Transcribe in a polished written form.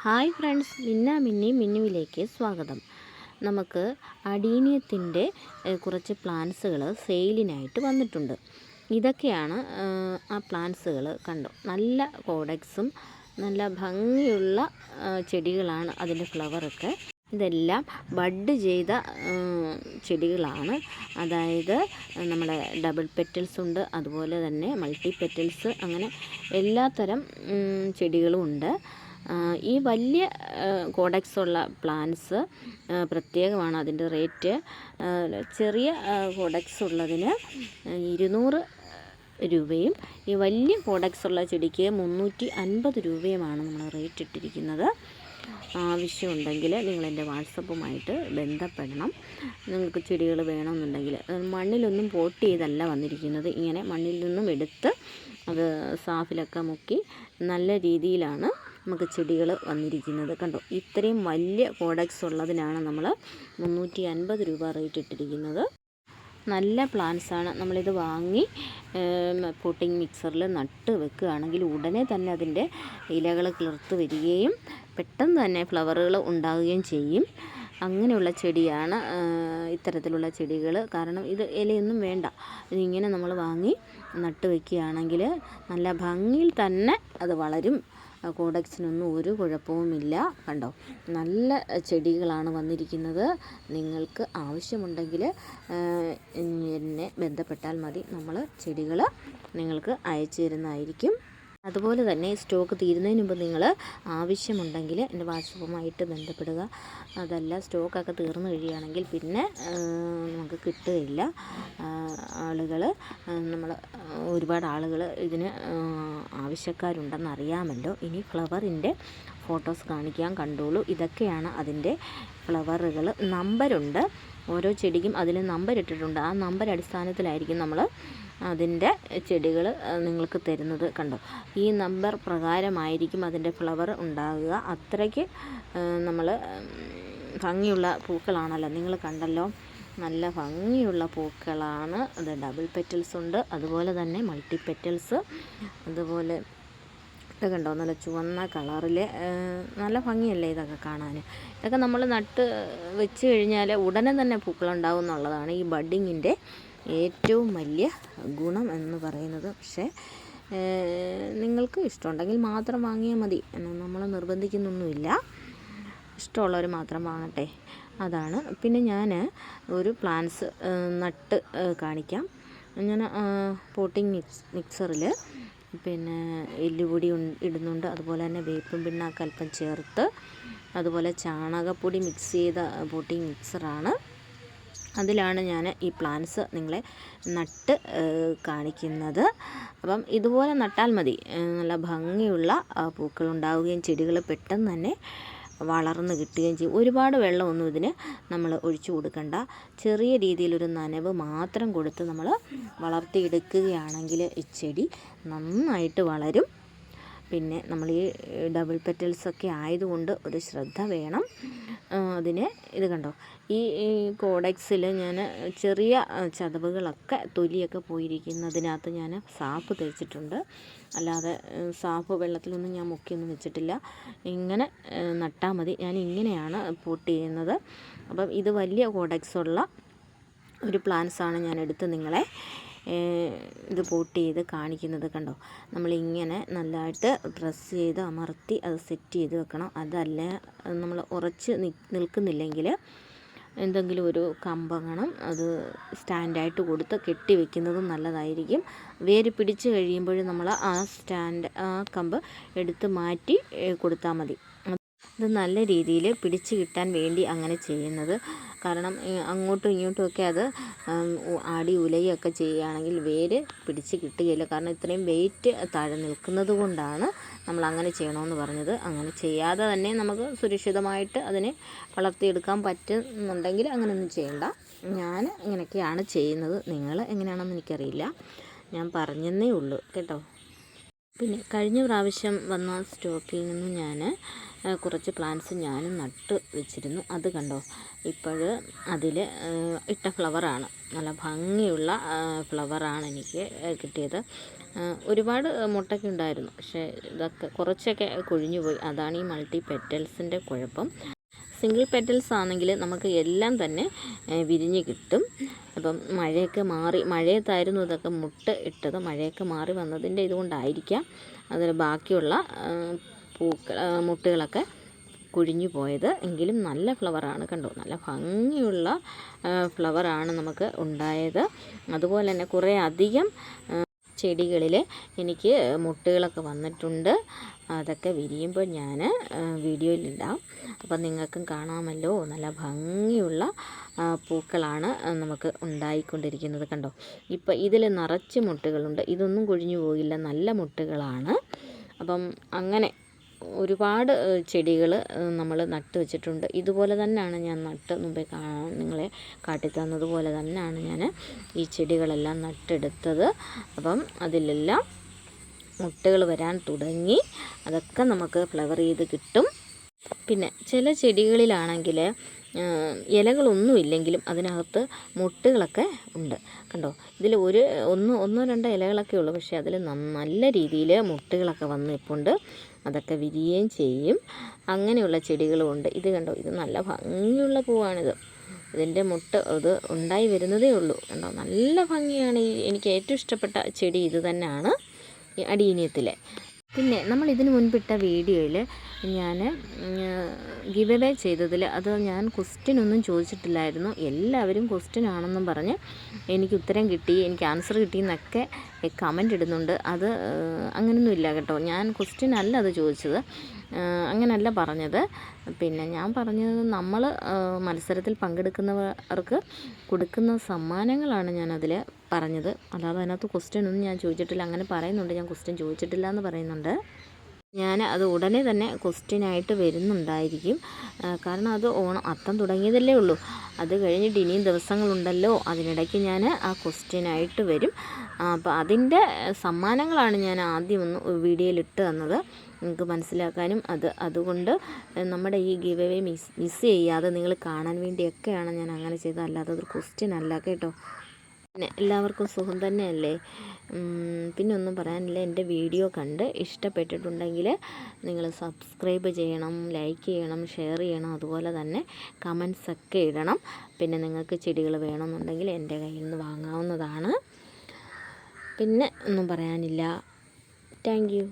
Hi friends, മിന്നുവിലേക്ക് സ്വാഗതം. നമുക്ക് അഡീനിയത്തിൻ്റെ കുറച്ച് പ്ലാന്റ്സുകൾ സെയിലിനായിട്ട് വന്നിട്ടുണ്ട്. ഇതൊക്കെയാണ് ആ പ്ലാന്റ്സുകൾ. കണ്ടോ, നല്ല കോഡക്സും നല്ല ഭംഗിയുള്ള ചെടികളാണ്. അതിൻ്റെ ഫ്ലവറൊക്കെ ഇതെല്ലാം ബഡ് ചെയ്ത ചെടികളാണ്. അതായത് നമ്മുടെ ഡബിൾ പെറ്റൽസ് ഉണ്ട്, അതുപോലെ തന്നെ മൾട്ടി പെറ്റൽസ്, അങ്ങനെ എല്ലാത്തരം ചെടികളും ഉണ്ട്. ഈ വലിയ കോഡക്സ് ഉള്ള പ്ലാന്റ്സ് പ്രത്യേകമാണ്. അതിൻ്റെ റേറ്റ് ചെറിയ കോഡക്സ് ഉള്ളതിന് 200 രൂപയും ഈ വലിയ കോഡക്സ് ഉള്ള ചെടിക്ക് 350 രൂപയുമാണ് നമ്മൾ റേറ്റ് ഇട്ടിരിക്കുന്നത്. ആവശ്യമുണ്ടെങ്കിൽ നിങ്ങളെൻ്റെ വാട്സപ്പുമായിട്ട് ബന്ധപ്പെടണം. നിങ്ങൾക്ക് ചെടികൾ വേണമെന്നുണ്ടെങ്കിൽ. മണ്ണിലൊന്നും പോട്ട് ചെയ്തല്ല വന്നിരിക്കുന്നത്. ഇങ്ങനെ മണ്ണിൽ നിന്നും എടുത്ത് അത് സാഫിലൊക്കെ മുക്കി നല്ല രീതിയിലാണ് നമുക്ക് ചെടികൾ വന്നിരിക്കുന്നത്. കണ്ടോ, ഇത്രയും വലിയ കോഡക്സ് ഉള്ളതിനാണ് നമ്മൾ 350 രൂപ റേറ്റ് ഇട്ടിരിക്കുന്നത്. നല്ല പ്ലാന്റ്സാണ്. നമ്മളിത് വാങ്ങി പോട്ടിംഗ് മിക്സറിൽ നട്ട് വെക്കുകയാണെങ്കിൽ ഉടനെ തന്നെ അതിൻ്റെ ഇലകൾ കിളിർത്ത് വരികയും പെട്ടെന്ന് തന്നെ ഫ്ലവറുകൾ ഉണ്ടാവുകയും ചെയ്യും. അങ്ങനെയുള്ള ചെടിയാണ് ഇത്തരത്തിലുള്ള ചെടികൾ. കാരണം ഇത് ഇലയൊന്നും വേണ്ട. ഇതിങ്ങനെ നമ്മൾ വാങ്ങി നട്ട് വയ്ക്കുകയാണെങ്കിൽ നല്ല ഭംഗിയിൽ തന്നെ അത് വളരും. കോഡക്സിനൊന്നും ഒരു കുഴപ്പവുമില്ല. കണ്ടോ, നല്ല ചെടികളാണ് വന്നിരിക്കുന്നത്. നിങ്ങൾക്ക് ആവശ്യമുണ്ടെങ്കിൽ എന്നെ ബന്ധപ്പെട്ടാൽ മതി. നമ്മൾ ചെടികൾ നിങ്ങൾക്ക് അയച്ചു തരുന്നതായിരിക്കും. അതുപോലെ തന്നെ സ്റ്റോക്ക് തീരുന്നതിന് മുമ്പ് നിങ്ങൾ ആവശ്യമുണ്ടെങ്കിൽ എൻ്റെ വാട്സപ്പുമായിട്ട് ബന്ധപ്പെടുക. അതല്ല, സ്റ്റോക്കൊക്കെ തീർന്നു കഴിയുകയാണെങ്കിൽ പിന്നെ നമുക്ക് കിട്ടുകയില്ല. ഒരുപാട് ആളുകൾ ഇതിന് ആവശ്യക്കാരുണ്ടെന്ന് അറിയാമല്ലോ. ഇനി ഫ്ലവറിൻ്റെ ഫോട്ടോസ് കാണിക്കാൻ കണ്ടോളൂ. ഇതൊക്കെയാണ് അതിൻ്റെ ഫ്ലവറുകൾ. നമ്പറുണ്ട്, ഓരോ ചെടിക്കും അതിൽ നമ്പർ ഇട്ടിട്ടുണ്ട്. ആ നമ്പർ അടിസ്ഥാനത്തിലായിരിക്കും നമ്മൾ അതിൻ്റെ ചെടികൾ നിങ്ങൾക്ക് തരുന്നത്. കണ്ടോ, ഈ നമ്പർ പ്രകാരമായിരിക്കും അതിൻ്റെ ഫ്ലവർ ഉണ്ടാകുക. അത്രയ്ക്ക് നമ്മൾ ഭംഗിയുള്ള പൂക്കളാണല്ലോ. നിങ്ങൾ കണ്ടല്ലോ, നല്ല ഭംഗിയുള്ള പൂക്കളാണ്. അത് ഡബിൾ പെറ്റൽസ് ഉണ്ട്, അതുപോലെ തന്നെ മൾട്ടി പെറ്റൽസ്. അതുപോലെ ഇത് കണ്ടോ, നല്ല ചുവന്ന കളറിൽ നല്ല ഭംഗിയല്ലേ ഇതൊക്കെ കാണാൻ. ഇതൊക്കെ നമ്മൾ നട്ട് വെച്ച് കഴിഞ്ഞാൽ ഉടനെ തന്നെ പൂക്കളുണ്ടാവും എന്നുള്ളതാണ് ഈ ബഡ്ഡിങ്ങിൻ്റെ ഏറ്റവും വലിയ ഗുണം എന്ന് പറയുന്നത്. പക്ഷേ നിങ്ങൾക്ക് ഇഷ്ടമുണ്ടെങ്കിൽ മാത്രം വാങ്ങിയാൽ മതി. നമ്മൾ നിർബന്ധിക്കുന്നൊന്നുമില്ല. ഇഷ്ടമുള്ളവർ മാത്രം വാങ്ങട്ടെ, അതാണ്. പിന്നെ ഞാൻ ഒരു പ്ലാന്റ്സ് നട്ട് കാണിക്കാം. ഞാൻ പോട്ടിംഗ് മിക്സറിൽ പിന്നെ എല്ലുപൊടി ഇടുന്നുണ്ട്, അതുപോലെ തന്നെ വേപ്പും പിണ്ണാക്ക് അല്പം ചേർത്ത്, അതുപോലെ ചാണകപ്പൊടി മിക്സ് ചെയ്ത പോട്ടിംഗ് മിക്സറാണ്. അതിലാണ് ഞാൻ ഈ പ്ലാന്റ്സ് നിങ്ങളെ നട്ട് കാണിക്കുന്നത്. അപ്പം ഇതുപോലെ നട്ടാൽ മതി. നല്ല ഭംഗിയുള്ള പൂക്കളുണ്ടാവുകയും ചെടികൾ പെട്ടെന്ന് തന്നെ വളർന്ന് കിട്ടുകയും ചെയ്യും. ഒരുപാട് വെള്ളമൊന്നും ഇതിന് നമ്മൾ ഒഴിച്ചു കൊടുക്കണ്ട. ചെറിയ രീതിയിലൊരു നനവ് മാത്രം കൊടുത്ത് നമ്മൾ വളർത്തിയെടുക്കുകയാണെങ്കിൽ ഈ ചെടി നന്നായിട്ട് വളരും. പിന്നെ നമ്മൾ ഈ ഡബിൾ പെറ്റൽസൊക്കെ ആയതുകൊണ്ട് ഒരു ശ്രദ്ധ വേണം അതിന്. ഇത് കണ്ടോ, ഈ കോഡക്സിൽ ഞാൻ ചെറിയ ചതവുകളൊക്കെ തൊലിയൊക്കെ പോയിരിക്കുന്നതിനകത്ത് ഞാൻ സാഫ് തേച്ചിട്ടുണ്ട്. അല്ലാതെ സാഫ് വെള്ളത്തിലൊന്നും ഞാൻ മുക്കിയൊന്നും വെച്ചിട്ടില്ല. ഇങ്ങനെ നട്ടാൽ മതി. ഞാൻ ഇങ്ങനെയാണ് പോട്ട് ചെയ്യുന്നത്. അപ്പം ഇത് വലിയ കോഡക്സുള്ള ഒരു പ്ലാന്റ്സാണ് ഞാൻ എടുത്ത് നിങ്ങളെ ഇത് പോട്ട് ചെയ്ത് കാണിക്കുന്നത്. കണ്ടോ, നമ്മളിങ്ങനെ നല്ലതായിട്ട് പ്രസ് ചെയ്ത് അമർത്തി അത് സെറ്റ് ചെയ്ത് വെക്കണം. അതല്ല നമ്മൾ ഉറച്ച് നിൽക്കുന്നില്ലെങ്കിൽ എന്തെങ്കിലും ഒരു കമ്പങ്ങണം അത് സ്റ്റാൻഡായിട്ട് കൊടുത്ത് കെട്ടി വെക്കുന്നതും നല്ലതായിരിക്കും. വേര് പിടിച്ച് കഴിയുമ്പോൾ നമ്മൾ ആ കമ്പ് എടുത്ത് മാറ്റി കൊടുത്താൽ മതി. ഇത് നല്ല രീതിയിൽ പിടിച്ച് കിട്ടാൻ വേണ്ടി അങ്ങനെ ചെയ്യുന്നത്. കാരണം അങ്ങോട്ടും ഇങ്ങോട്ടുമൊക്കെ അത് ആടി ഉലയൊക്കെ ചെയ്യുകയാണെങ്കിൽ വേര് പിടിച്ച് കിട്ടുകയില്ല. കാരണം ഇത്രയും വെയിറ്റ് താഴെ നിൽക്കുന്നത് കൊണ്ടാണ് നമ്മൾ അങ്ങനെ ചെയ്യണമെന്ന് പറഞ്ഞത്. അങ്ങനെ ചെയ്യാതെ തന്നെ നമുക്ക് സുരക്ഷിതമായിട്ട് അതിനെ വളർത്തിയെടുക്കാൻ പറ്റുന്നുണ്ടെങ്കിൽ അങ്ങനെയൊന്നും ചെയ്യണ്ട. ഞാൻ ഇങ്ങനെയൊക്കെയാണ് ചെയ്യുന്നത്. നിങ്ങൾ എങ്ങനെയാണെന്ന് എനിക്കറിയില്ല, ഞാൻ പറഞ്ഞെന്നേ ഉള്ളൂ കേട്ടോ. പിന്നെ കഴിഞ്ഞ പ്രാവശ്യം വന്ന സ്റ്റോക്കിൽ നിന്ന് ഞാൻ കുറച്ച് പ്ലാന്റ്സ് ഞാനും നട്ട് വെച്ചിരുന്നു. അത് കണ്ടോ, ഇപ്പോൾ അതിൽ ഇട്ട ഫ്ലവറാണ്. നല്ല ഭംഗിയുള്ള ഫ്ലവറാണ് എനിക്ക് കിട്ടിയത്. ഒരുപാട് മുട്ടൊക്കെ ഉണ്ടായിരുന്നു, പക്ഷേ ഇതൊക്കെ കുറച്ചൊക്കെ കൊഴിഞ്ഞു പോയി. അതാണ് ഈ മൾട്ടി പെറ്റൽസിൻ്റെ കുഴപ്പം. സിംഗിൾ പെറ്റൽസ് ആണെങ്കിൽ നമുക്ക് എല്ലാം തന്നെ വിരിഞ്ഞ് കിട്ടും. അപ്പം മഴയൊക്കെ മാറി, മഴയത്തായിരുന്നു ഇതൊക്കെ മുട്ട ഇട്ടത്. മഴയൊക്കെ മാറി വന്നതിൻ്റെ ഇതുകൊണ്ടായിരിക്കാം അതിൽ ബാക്കിയുള്ള മുട്ടുകളൊക്കെ കുഴിഞ്ഞു പോയത്. എങ്കിലും നല്ല ഫ്ലവറാണ്, കണ്ടോ, നല്ല ഭംഗിയുള്ള ഫ്ലവറാണ് നമുക്ക് ഉണ്ടായത്. അതുപോലെ തന്നെ കുറേ അധികം ചെടികളിൽ എനിക്ക് മുട്ടുകളൊക്കെ വന്നിട്ടുണ്ട്. അതൊക്കെ വിരിയുമ്പോൾ ഞാൻ വീഡിയോയിലിടാം. അപ്പം നിങ്ങൾക്കും കാണാമല്ലോ, നല്ല ഭംഗിയുള്ള പൂക്കളാണ് നമുക്ക് ഉണ്ടായിക്കൊണ്ടിരിക്കുന്നത്. കണ്ടോ, ഇപ്പം ഇതിൽ നിറച്ച് മുട്ടുകളുണ്ട്. ഇതൊന്നും കൊഴിഞ്ഞു പോകില്ല, നല്ല മുട്ടുകളാണ്. അപ്പം അങ്ങനെ ഒരുപാട് ചെടികൾ നമ്മൾ നട്ട് വെച്ചിട്ടുണ്ട്. ഇതുപോലെ തന്നെയാണ് ഞാൻ നട്ട് മുമ്പേ നിങ്ങളെ കാട്ടിത്തന്നതുപോലെ തന്നെയാണ് ഞാൻ ഈ ചെടികളെല്ലാം നട്ടെടുത്തത്. അപ്പം അതിലെല്ലാം മുട്ടുകൾ വരാൻ തുടങ്ങി. അതൊക്കെ നമുക്ക് ഫ്ലവർ ചെയ്ത് കിട്ടും. പിന്നെ ചില ചെടികളിലാണെങ്കിൽ ഇലകളൊന്നുമില്ലെങ്കിലും അതിനകത്ത് മുട്ടുകളൊക്കെ ഉണ്ട്. കണ്ടോ, ഇതിൽ ഒന്നോ രണ്ടോ ഇലകളൊക്കെ ഉള്ളൂ, പക്ഷേ അതിൽ നല്ല രീതിയിൽ മുട്ടുകളൊക്കെ വന്ന് ഇപ്പുണ്ട്. അതൊക്കെ വിരിയുകയും ചെയ്യും. അങ്ങനെയുള്ള ചെടികളുമുണ്ട്. ഇത് കണ്ടോ, ഇത് നല്ല ഭംഗിയുള്ള പൂവാണിത്. ഇതിൻ്റെ മുട്ട ഇത് ഉണ്ടായി വരുന്നതേ ഉള്ളൂ. കണ്ടോ, നല്ല ഭംഗിയാണ്. എനിക്ക് ഏറ്റവും ഇഷ്ടപ്പെട്ട ചെടി ഇത് തന്നെയാണ്, ഈ അടീനിയത്തിലെ. പിന്നെ നമ്മൾ ഇതിന് മുൻപിട്ട വീഡിയോയിൽ ഞാൻ ഗിവ് അവേ ചെയ്തതിൽ അത് ഞാൻ ക്വസ്റ്റ്യനൊന്നും ചോദിച്ചിട്ടില്ലായിരുന്നു. എല്ലാവരും ക്വസ്റ്റ്യൻ ആണെന്നും പറഞ്ഞ് എനിക്ക് ഉത്തരം കിട്ടി, എനിക്ക് ആൻസർ കിട്ടിയെന്നൊക്കെ കമൻ്റ് ഇടുന്നുണ്ട്. അത് അങ്ങനെയൊന്നുമില്ല കേട്ടോ. ഞാൻ ക്വസ്റ്റ്യൻ അല്ല അത് ചോദിച്ചത്, അങ്ങനല്ല പറഞ്ഞത്. പിന്നെ ഞാൻ പറഞ്ഞത് നമ്മൾ മത്സരത്തിൽ പങ്കെടുക്കുന്നവർക്ക് കൊടുക്കുന്ന സമ്മാനങ്ങളാണ് ഞാനതിൽ പറഞ്ഞത്. അല്ലാതെ അതിനകത്ത് ക്വസ്റ്റ്യനൊന്നും ഞാൻ ചോദിച്ചിട്ടില്ല. അങ്ങനെ പറയുന്നുണ്ട്, ഞാൻ ക്വസ്റ്റ്യൻ ചോദിച്ചിട്ടില്ല എന്ന് പറയുന്നുണ്ട്. ഞാൻ അത് ഉടനെ തന്നെ ക്വസ്റ്റ്യനായിട്ട് വരുന്നുണ്ടായിരിക്കും. കാരണം അത് അത്തം തുടങ്ങിയതല്ലേ ഉള്ളൂ. അത് കഴിഞ്ഞിട്ട് ഇനിയും ദിവസങ്ങളുണ്ടല്ലോ. അതിനിടയ്ക്ക് ഞാൻ ആ ക്വസ്റ്റ്യനായിട്ട് വരും. അപ്പോൾ അതിൻ്റെ സമ്മാനങ്ങളാണ് ഞാൻ ആദ്യം ഒന്ന് വീഡിയോയിലിട്ട് തന്നത്, നിങ്ങൾക്ക് മനസ്സിലാക്കാനും. അതുകൊണ്ട് നമ്മുടെ ഈ ഗിവ് അവേ മിസ് ചെയ്യാതെ നിങ്ങൾ കാണാൻ വേണ്ടിയൊക്കെയാണ് ഞാൻ അങ്ങനെ ചെയ്തത്. അല്ലാതെ അതൊരു ക്വസ്റ്റ്യൻ അല്ല കേട്ടോ. പിന്നെ എല്ലാവർക്കും സുഖം തന്നെയല്ലേ? പിന്നെ ഒന്നും പറയാനില്ല. എൻ്റെ വീഡിയോ കണ്ട് ഇഷ്ടപ്പെട്ടിട്ടുണ്ടെങ്കിൽ നിങ്ങൾ സബ്സ്ക്രൈബ് ചെയ്യണം, ലൈക്ക് ചെയ്യണം, ഷെയർ ചെയ്യണം. അതുപോലെ തന്നെ കമൻസൊക്കെ ഇടണം. പിന്നെ നിങ്ങൾക്ക് ചെടികൾ വേണമെന്നുണ്ടെങ്കിൽ എൻ്റെ കയ്യിൽ നിന്ന് വാങ്ങാവുന്നതാണ്. പിന്നെ ഒന്നും പറയാനില്ല. Thank you.